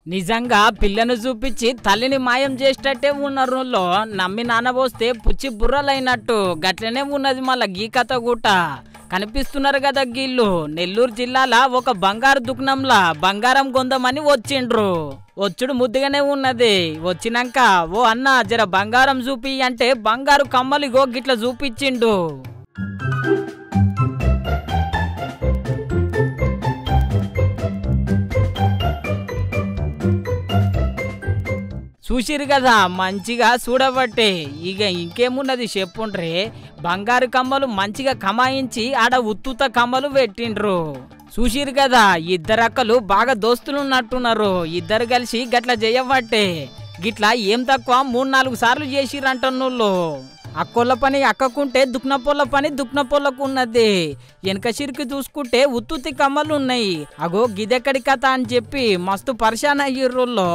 నిజంగా పిల్లను చూపించి తల్లిని మాయం చేసేటట్టే ఉన్నారు. నమ్మి నానబోస్తే పుచ్చి బుర్రలైనట్టు గట్లనే ఉన్నది. మళ్ళా గీ కథ కూట కనిపిస్తున్నారు కదా గీళ్ళు. నెల్లూరు జిల్లాల ఒక బంగారు దుకాణంలా బంగారం కొందామని వచ్చిండ్రు. వచ్చుడు ముద్దుగానే ఉన్నది. వచ్చినాక ఓ అన్న జర బంగారం చూపి అంటే బంగారు కమ్మలు ఇగో గిట్ల చూపించిండు. చూసిరు కదా మంచిగా చూడబట్టే. ఇక ఇంకేమున్నది చెప్పుండ్రే. బంగారు కమ్మలు మంచిగా కమాయించి ఆడ ఉత్తుత కమ్మలు పెట్టిండ్రు. చూసిరు కదా ఇద్దరక్కలు బాగా దోస్తులు ఉన్నట్టున్నారు. ఇద్దరు కలిసి గట్ల చేయబట్టే గిట్లా ఏం తక్కువ 3-4 సార్లు చేసిరంటోళ్ళు. అక్కోళ్ళ పని అక్కకుంటే దుక్నపోళ్ళ పని దుక్నపోళ్ళకు ఉన్నది. వెనక సిరికి చూసుకుంటే ఉత్తుత్తి కమ్మలు ఉన్నాయి. అగో గిదెక్కడి కథ అని చెప్పి మస్తు పరిశాన్ అయ్యిర్రుల్లో.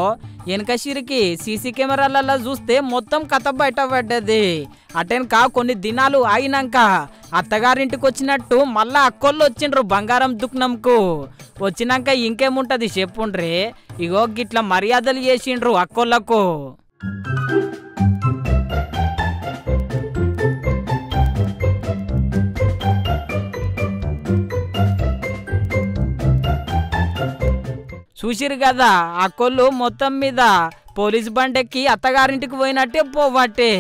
వెనక సిరికి సీసీ కెమెరాలలో చూస్తే మొత్తం కథ బయటపడ్డది. అటెనక కొన్ని దినాలు అయినాక అత్తగారింటికి వచ్చినట్టు మళ్ళా అక్కోళ్ళు వచ్చిండ్రు బంగారం దుక్నంకు. వచ్చినాక ఇంకేముంటది చెప్పుండ్రే. ఇగో గిట్ల మర్యాదలు చేసిండ్రు అక్కోళ్ళకు. చూసిరు కదా అక్కోళ్ళు మొత్తం మీద పోలీసు బండెక్కి అత్తగారింటికి పోయినట్టే పోవట్టే.